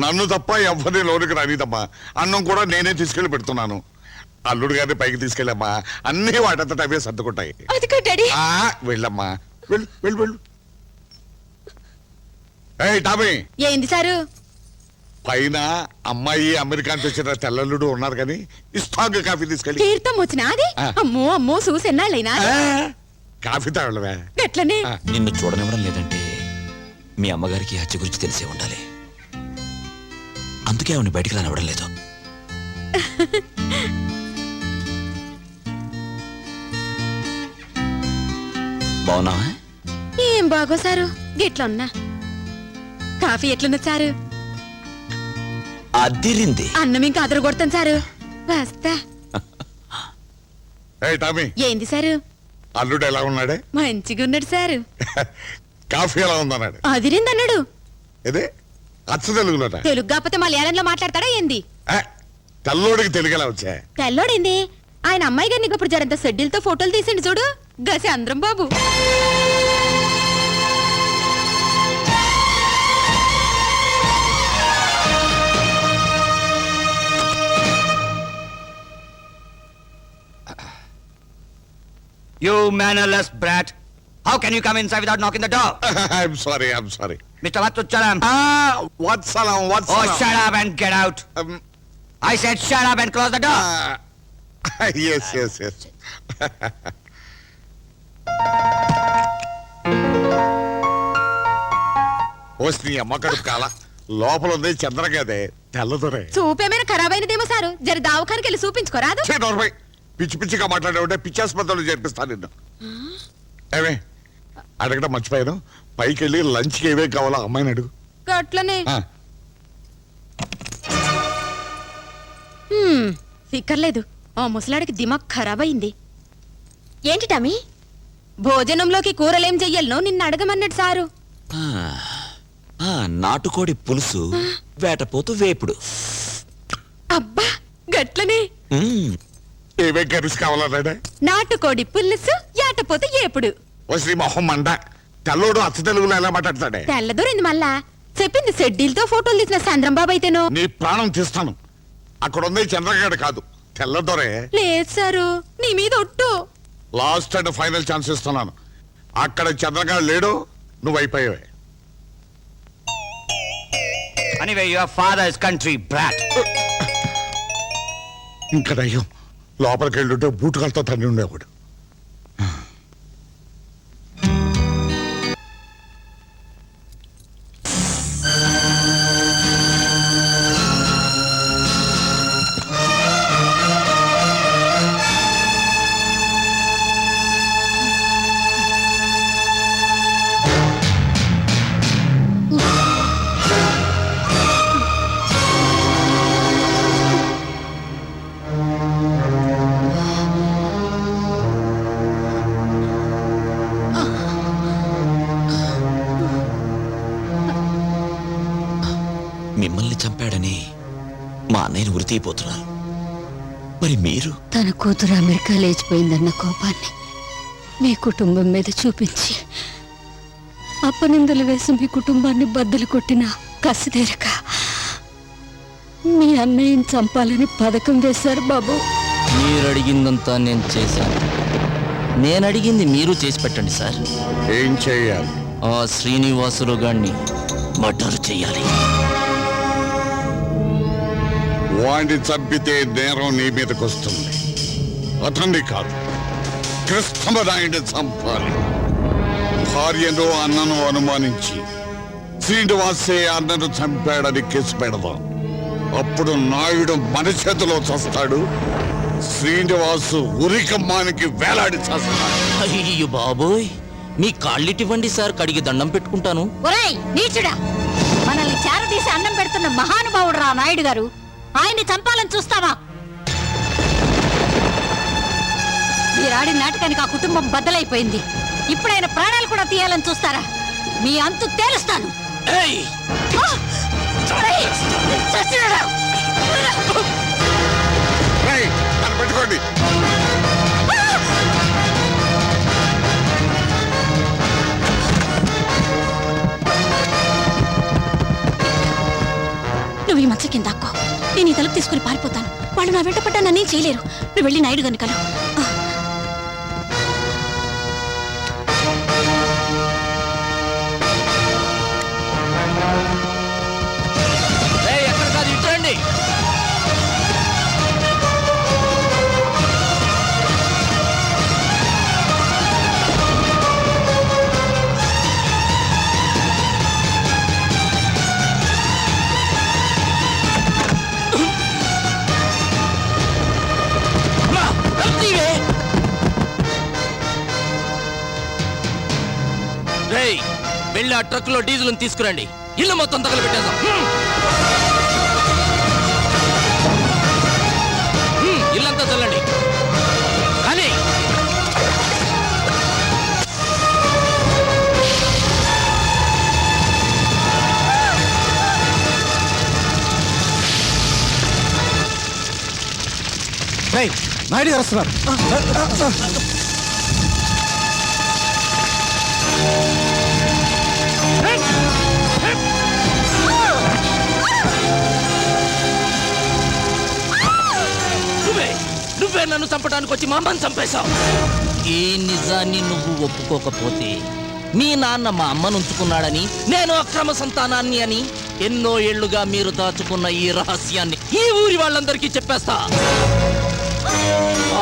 నన్ను తప్ప ఎవరిని లోనికి రానిదమ్మా. అన్నం కూడా నేనే తీసుకెళ్లి పెడుతున్నాను. అల్లుడు గారిని పైకి తీసుకెళ్ళమ్మా, అన్ని వాటంతట అవే సర్దుకుంటాయి. అది కాదు డాడీ. వెళ్ళమ్మా, వెళ్ళు వెళ్ళు వెళ్ళు. ఏయ్ టామీ, ఏంది సారు? పైన అమ్మాయి అమెరికా నుంచి వచ్చిన తెల్లల్లుడు ఉన్నారు కానీ ఇస్తాంగ్ కాఫీ తీసుకెళ్ళి. తీర్థం వచ్చినా అది? అమ్మో అమ్మో, చూసెన్నాళ్ళైనా కాఫీ తాగలవే. ఎట్లనే? నిన్ను చూడనివ్వడం లేదంటే మీ అమ్మగారికి హత్య గురించి తెలిసే ఉండాలి. అందుకే ఆవిడ బయటికి రానివ్వడం లేదు. బాగున్నావా? ఏం బాగో సారు, గిట్లున్నా. కాఫీ ఎట్లున్నా సారు? అదిరింది. అన్నం ఇంకా అదరు కొడతాను సారు. వస్తా. ఏయ్ టామీ, ఏంది సారు? అల్లుడు ఎలా ఉన్నాడే? మంచిగా ఉన్నాడు సారు. కాఫీ ఎలా ఉందన్నాడు? అదిరిందన్నాడు. ఇదే అచ్చ తెలుగులోట. తెలుగు కాకపోతే మలయాళంలో మాట్లాడతాడా ఏంది? తెల్లోడికి తెలుగు ఎలా వచ్చా? తెల్లోడేంది? ఆయన అమ్మాయి గారిని ఇప్పుడు జరంత షెడ్యూల్తో ఫోటోలు తీసిండు చూడు, గసి అందరం బాబు. You mannerless brat. How can you come inside without knocking the door? I'm sorry. Mr. Battuchalam. Vatsalam. Oh, shut up and get out. I said shut up and close the door. Yes. నీ అమ్మ కడుపు కాల లోపల ఉంది చంద్రగదే తెల్లదొరే. చూపేమైనా ఖరాబ్ అయినదేమో sir, జర దావఖానికి వెళ్ళి చూపించుకోరాదు? పిచ్చి పిచ్చిగా మాట్లాడే పిచ్చాసుపత్రులు చేర్పిస్తాను నిన్ను. ఏమే అడగడం మర్చిపోయాను, పైకి వెళ్ళి లంచ్కి ఏవే కావాలో అమ్మాయిని అడుగు. గట్లనే. ఫిక్కర్లేదు, ఆ ముసలాడికి దిమాగ్ ఖరాబ్ అయింది. ఏంటి టామీ? భోజనంలోకి కూరలేం చెయ్యాలనో నిన్ను అడగమన్నాడు సారు. నాటుకోడి పులుసు, వేటపోతు వేపుడు. అబ్బా గట్లనే. ఏవే కర్రీస్ కావాలన్నాడే? నాటుకోడి పులుసు, యాటపోతే ఏపుడు. శ్రీ మొహం మండ, తెల్లోడు అచ్చ తెలుగులో ఎలా మాట్లాడతాడే? తెల్లదూరింది మళ్ళా. చెప్పింది షెడ్యూల్తో ఫోటోలు తీసిన చంద్రం బాబు అయితేనో. నీ ప్రాణం తీస్తాను. అక్కడ ఉంది చంద్రగాడు కాదు, తెల్లదొరే. లేదు సారు, నీ మీద ఒట్టు. లాస్ట్ అండ్ ఫైనల్ ఛాన్స్ ఇస్తున్నాను. అక్కడ చంద్రగాడు లేడు, నువ్వు అయిపోయావే. Anyway, your father is country brat. ఇంకా దయ్యం లోపలికి వెళ్ళుంటే బూటుకాలతో తన్ని ఉండేవాడు. మిమ్మల్ని చంపాడని మా అన్నయ్యను ఉరితీయబోతున్నారు. మరి మీరు? తన కూతురు అమెరికా లేచిపోయిందన్న కోపాన్ని మీ కుటుంబం మీద చూపించి అప్పనిందలు వేసి మీ కుటుంబాన్ని బద్దలు కొట్టిన కసిదేరక మీ అన్నయ్యని చంపాలని పథకం వేశారు బాబు. మీరు అడిగిందంతా నేను చేశాను. నేను అడిగింది మీరు చేసి పెట్టండి సార్. ఏం చేయాలి? ఆ శ్రీనివాసులు గారిని మర్డర్ చేయాలి. వాడిని చంపితే నేరం నీ మీదకి వస్తుంది. అతన్ని కాదు, కృష్ణమనాయుడిని చంపాలి. భార్యను అన్నను అనుమానించి శ్రీనివాసే అన్నను చంపాడని కేసు పెడదాం. అప్పుడు నాయుడు మన చేతిలో చస్తాడు, శ్రీనివాసు ఉరికమ్మానికి వేలాడి చస్తాడు. అయ్యో బాబోయ్, మీ కాళ్ళిటివ్వండి సార్, కడిగి దండం పెట్టుకుంటాను. ఒరేయ్ నీచుడా, మనల్ని చేరదీసి అన్నం పెడుతున్న మహానుభావుడు రా నాయుడు గారు. ఆయన్ని చంపాలని చూస్తావా? మీరాడిన నాటకానికి ఆ కుటుంబం బద్దలైపోయింది. ఇప్పుడు ఆయన ప్రాణాలు కూడా తీయాలని చూస్తారా? మీ అంతు తేలుస్తాను. పెట్టుకోండి. నువ్వు ఈ మచ్చ కింద అక్కో, నేను ఈ తలుపు తీసుకుని పారిపోతాను. వాళ్ళు నా వెంట పడ్డా నన్నేం చేయలేరు. నువ్వు వెళ్ళి నాయుడు గారిని కలు. ఎక్కడ కాదు, ఇట్టండి. వెళ్ళి ఆ ట్రక్ లో డీజిల్ తీసుకురండి. ఇల్లు మొత్తం తగలబెట్టేద్దాం. ఇల్లంతా చల్లండి. కానీ నాయుడు గారు వస్తున్నారు. నువ్వే నన్ను చంపడానికి వచ్చి మా అమ్మని చంపేశావు. ఈ నిజాన్ని నువ్వు ఒప్పుకోకపోతే మీ నాన్న మా అమ్మను ఉంచుకున్నాడని, నేను అక్రమ సంతానాన్ని అని ఎన్నో ఏళ్లుగా మీరు దాచుకున్న ఈ రహస్యాన్ని ఈ ఊరి వాళ్ళందరికీ చెప్పేస్తా.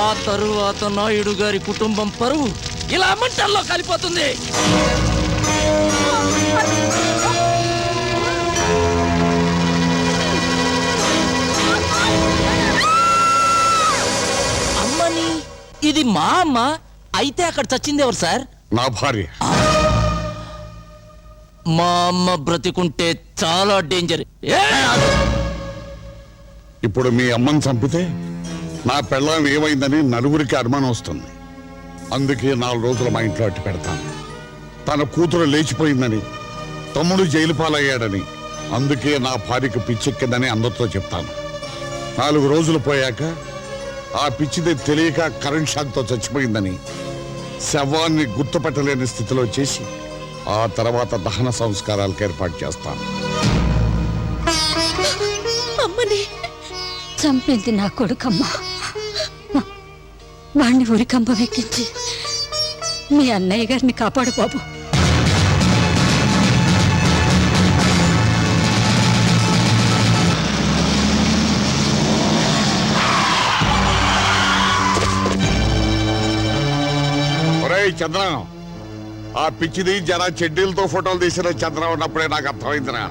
ఆ తరువాత నాయుడు గారి కుటుంబం పరువు ఇలా మంటల్లో కలిపోతుంది. అమ్మని, ఇది మా అమ్మ అయితే అక్కడ చచ్చింది ఎవరు సార్? నా భార్య. మా అమ్మ బ్రతికుంటే చాలా డేంజర్. ఇప్పుడు మీ అమ్మని చంపితే నా పెళ్ళం ఏమైందని నలుగురికి అనుమానం వస్తుంది. అందుకే 4 రోజులు మా ఇంట్లో అట్టి పెడతాను. తన కూతురు లేచిపోయిందని, తమ్ముడు జైలు పాలయ్యాడని, అందుకే నా భార్యకు పిచ్చెక్కిందని అందరితో చెప్తాను. 4 రోజులు పోయాక ఆ పిచ్చిది తెలియక కరెంట్ షాక్తో చచ్చిపోయిందని శవాన్ని గుర్తుపట్టలేని స్థితిలో చేసి ఆ తర్వాత దహన సంస్కారాలకు ఏర్పాటు చేస్తాను. అమ్మని చంపింది నా కొడుకమ్మ. వాణ్ణి ఉరికంబ వెక్కించి మీ అన్నయ్య గారిని కాపాడు బాబు. చంద్రం, ఆ పిచ్చిది జన చెడ్డీలతో ఫోటోలు తీసిన చంద్రం ఉన్నప్పుడే నాకు అర్థమైందిరా.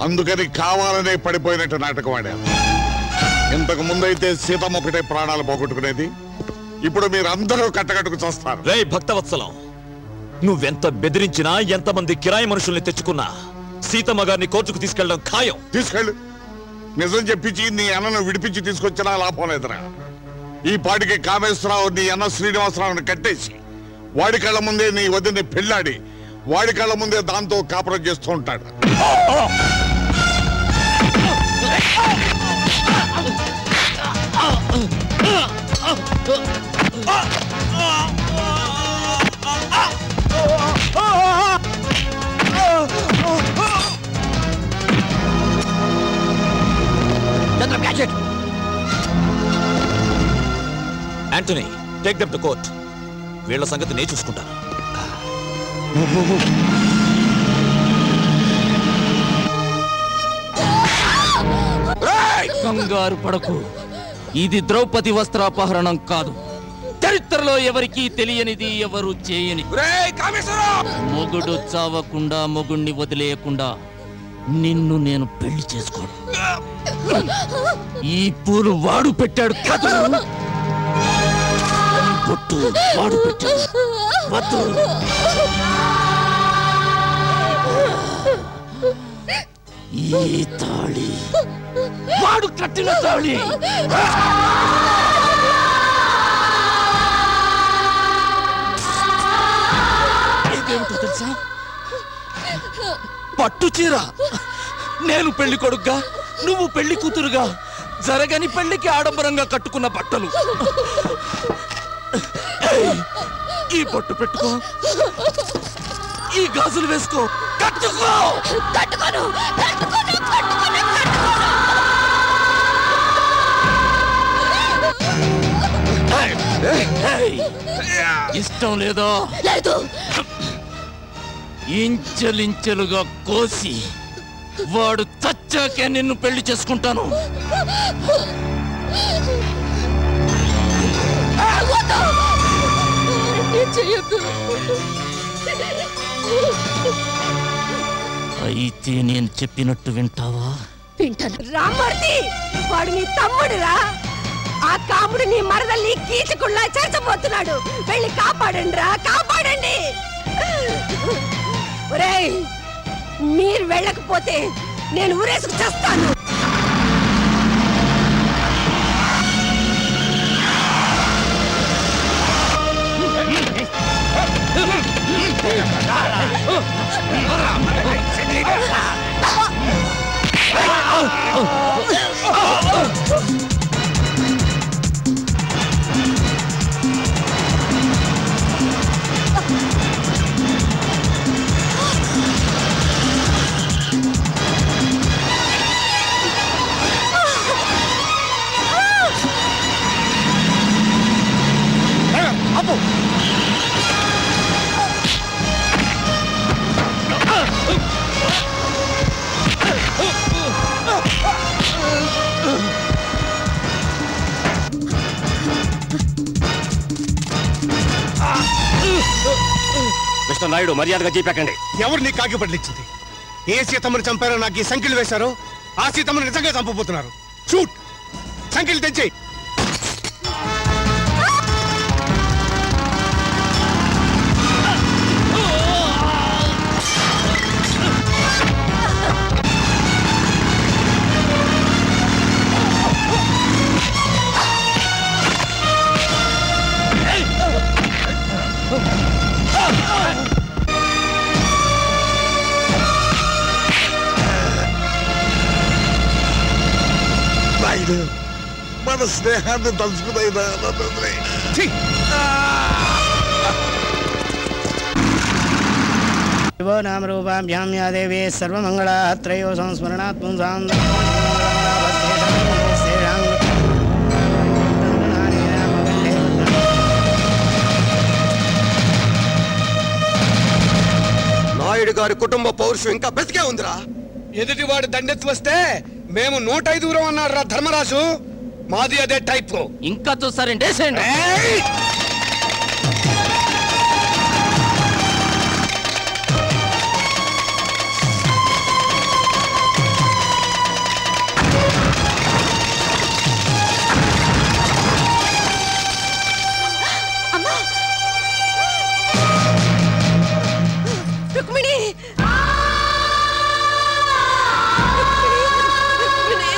అందుకని కావాలనే పడిపోయినట్టు నాటకం ఆడాను. ఇంతకు ముందైతే సీతమ్మ ఒకటే ప్రాణాలు పోగొట్టుకునేది, ఇప్పుడు మీరందరూ కట్టకట్టుకు చూస్తారు. రే భక్తవత్సలం, నువ్వెంత బెదిరించినా, ఎంతమంది కిరాయి మనుషుల్ని తెచ్చుకున్నా సీతమ్మ గారిని కోర్టుకు తీసుకెళ్ళడం ఖాయం. తీసుకెళ్ళు. నిజం చెప్పించి నీ అన్నను విడిపించి తీసుకొచ్చినా లాభం లేదురా. ఈ పాటికి కామేశ్వరరావు నీ అన్న శ్రీనివాసరావుని కట్టేసి వాడి కళ్ళ ముందే నీ వదిని పెళ్ళాడి వాడి కళ్ళ ముందే దాంతో కాపురం చేస్తూ ఉంటాడు. Antony, take them to court. వీళ్ళ సంగతి నేను చూసుకుంటాను. కంగారు పడకు, ఇది ద్రౌపది వస్త్రాపహరణం కాదు. చరిత్రలో ఎవరికీ తెలియనిది, ఎవరు చేయని. మొగుడు చావకుండా, మొగుణ్ణి వదిలేయకుండా నిన్ను నేను పెళ్లి చేసుకోను. ఈ పూలు వాడు పెట్టాడు కాదు, ఈ బొట్టు వాడు పెట్టాడు. వద్దు. ఈ తాళి వాడు కట్టిన తాళి. ఇదేమిటో తెలుసా? పట్టు చీర. నేను పెళ్లి కొడుగ్గా, నువ్వు పెళ్లి కూతురుగా జరగని పెళ్లికి ఆడంబరంగా కట్టుకున్న బట్టలు. ఈ బొట్టు పెట్టుకో, ఈ గాజులు వేసుకో, కట్టుకో. కట్టుకోను, కట్టుకోను, కట్టుకోను, ఇష్టం లేదో? లేదు. ఇంచెలించెలుగా కోసి వాడు చచ్చాకే నిన్ను పెళ్లి చేసుకుంటాను. అయితే నేను చెప్పినట్టు వింటావా? వింటాను. రామ్మూర్తి, వాడు నీ తమ్ముడురా. ఆ కాముడు నీ మరదల్ని కీచుకుళ్ళ చేర్చబోతున్నాడు. వెళ్ళి కాపాడండి రా, కాపాడండి. ఒరేయ్, మీరు వెళ్ళకపోతే నేను ఊరేసుకు చేస్తాను. మిస్టర్ నాయుడు, మర్యాదగా చెప్పకండి. ఎవరు నీ కాకి పట్లిచ్చింది? ఏ సీతమ్మని చంపారో నాకు ఈ సంఖ్యలు వేశారో ఆ సీతమ్మని నిజంగా చంపబోతున్నారు. షూట్, సంఖ్యలు తెచ్చేయి. మన స్నేహాన్ని తలుచుకునైనా శివో నామ రూపాభ్యాం యా దేవీ సర్వమంగళాత్రయో సంస్మరణాత్ పుంసాం. నాయుడు గారి కుటుంబ పౌరుషం ఇంకా బ్రతికే ఉందిరా. ఎదుటివాడు దండెత్తి వస్తే మేము 105 దూరం అన్నాడు రా ధర్మరాజు. మాది అదే టైప్. ఇంకా చూసారంటే రుక్మిణి, రుక్మిణి.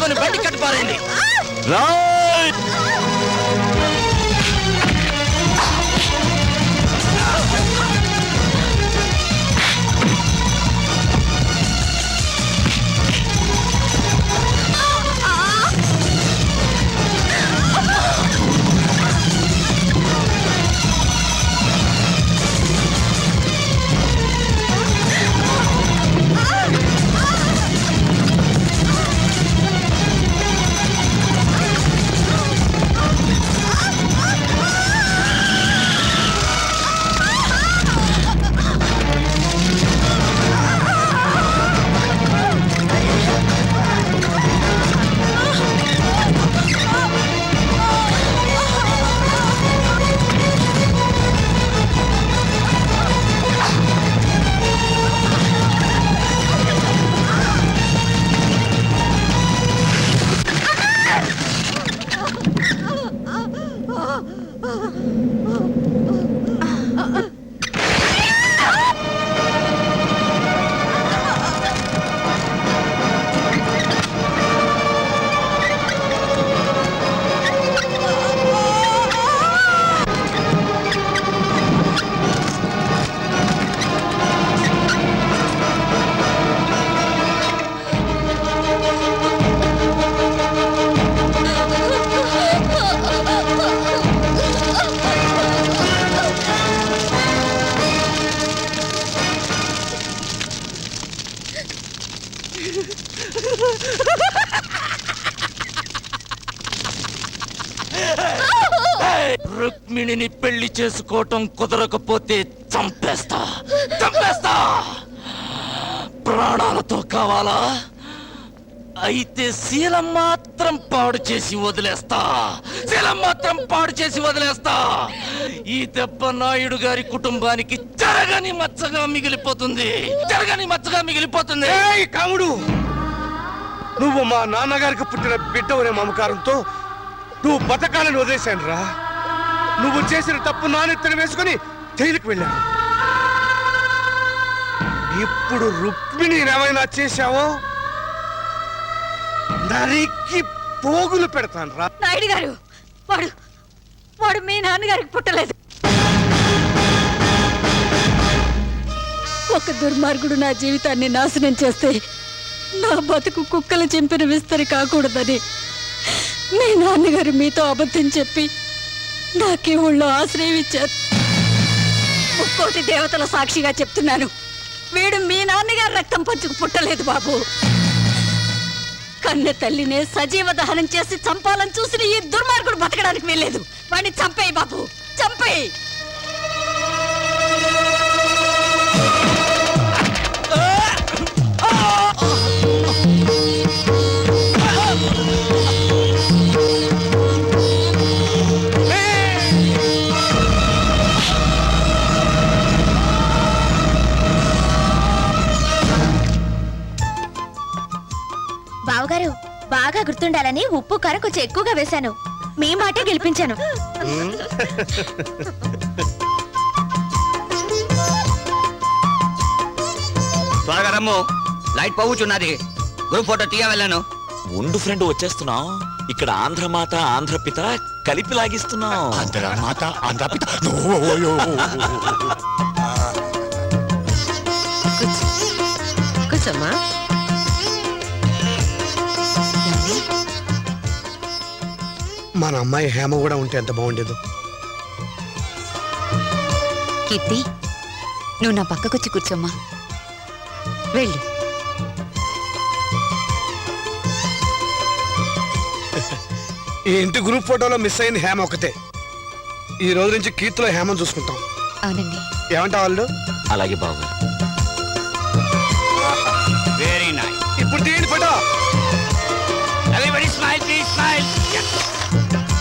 పట్టుకొని బండి కట్టి పారండి. రుక్మిణిని పెళ్లి చేసుకోవటం కుదరకపోతే చంపేస్తా. ప్రాణాలతో కావాలా? అయితే శీలం మాత్రం పాడు చేసి వదిలేస్తా. ఈ దెబ్బ నాయుడు గారి కుటుంబానికి జరగని మచ్చగా మిగిలిపోతుంది. కాముడు, నువ్వు మా నాన్నగారికి పుట్టిన బిడ్డవనే మమకారంతో నువ్వు బతకాలని వదిలేశాను రా. నువ్వు చేసిన తప్పు నానెత్తన వేసుకుని జైలుకి వెళ్ళాను. ఇప్పుడు రుక్మిణి ఏమైనా చేశావో నరికి పోగులు పెడతాను రా. నాయుడు గారు, వాడు మీ నాన్నగారికి పుట్టలేదు. ఒక దుర్మార్గుడు నా జీవితాన్ని నాశనం చేస్తే నా బతుకు కుక్కలు చింపిన విస్తరి కాకూడదని మీ నాన్నగారు మీతో అబద్ధం చెప్పి నాకే ఊళ్ళో ఆశ్రయం ఇచ్చారు. 3 దేవతల సాక్షిగా చెప్తున్నాను, వీడు మీ నాన్నగారు రక్తం పంచుకు పుట్టలేదు బాబు. కన్న తల్లినే సజీవ దహనం చేసి చంపాలని చూసిన ఈ దుర్మార్గుడు బతకడానికి వీల్లేదు. వాడిని చంపేయి బాబు, చంపేయి. బావగారు, బాగా గుర్తుండాలని ఉప్పు కారం కొంచెం ఎక్కువగా వేశాను. మీ మాటే గెలిపించాను. త్వరగా రమ్ము, లైట్ పోవుచున్నది. గ్రూప్ ఫోటో తీయ వెళ్ళాను. ఉండు ఫ్రెండ్, వచ్చేస్తున్నాం. ఇక్కడ ఆంధ్రమాత ఆంధ్రపిత కలిపి లాగిస్తున్నాం. ఆంధ్రమాత ఆంధ్రపిత. కూర్చోమ్మా. మన అమ్మాయి హేమ కూడా ఉంటే ఎంత బాగుండేదు. కీర్తి, నువ్వు నా పక్కకొచ్చి కూర్చోమ్మా. వెళ్ళు. ఈ ఇంటి గ్రూప్ ఫోటోలో మిస్ అయింది హేమ ఒకతే. ఈ రోజు నుంచి కీర్తిలో హేమను చూసుకుంటాం. అవునండి. ఏమంటావు వాళ్ళు? అలాగే బాబు.